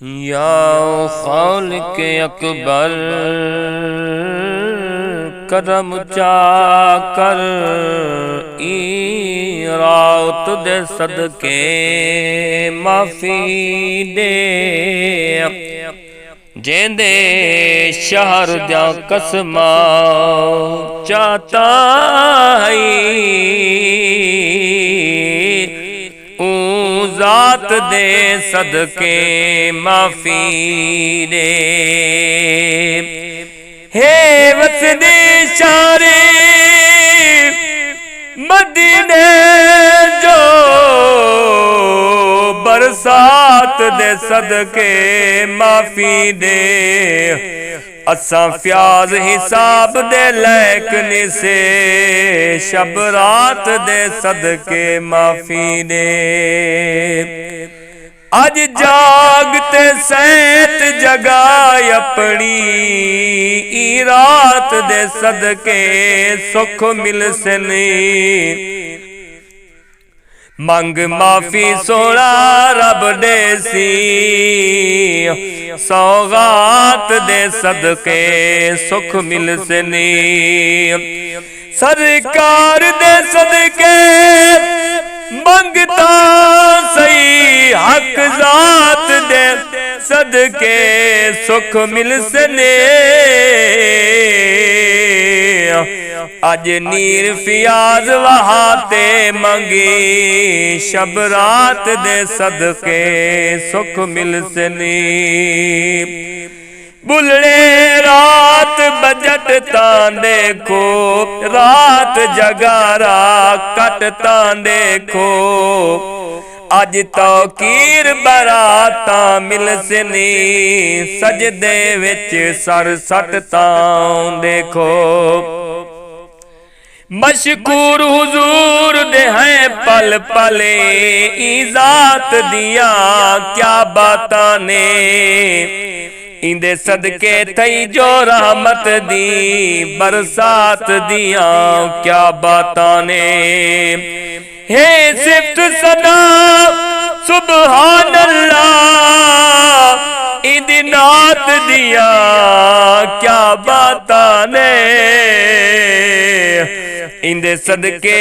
या खालिक अकबर करम चाकर ई रात दे सदके माफी दे जेंदे शहर द्या कसमा चाहता जात दे सदके माफी दे हे वसदे शारे मदीने जो बरसात दे सदके माफी दे असा फ्याज हिसाब दे लैक निसे शब रात दे सदके माफी दे अज जागते सैत जगाय अपनी ई रात दे सदके सुख मिल सनी मंग माफी सोना रब दे सी सौगात दे सदके सुख मिल सनी सरकार दे सदके मंगता सही हक जात दे सदके सुख मिल सने अज नीर फियाज वहाते मंगी शब रात दे सदके सुख मिल सनी बुलड़े रात बजट तां देखो रात जगारा कट तां देखो अज तो कीर बराता मिल सनी सजदे विच सर सट तां देखो मशकूर हुजूर दे हैं पल पले इजात दिया क्या बातां ने इंदे सदके थई जो रहमत दी बरसात दिया क्या बातां ने हे सिफ्त सदा सुबहान अल्लाह इंदी नात दिया क्या बातां ने इंदे सदके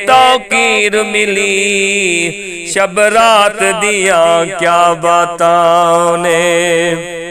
तौकीर मिली शब रात दिया क्या बातां ने।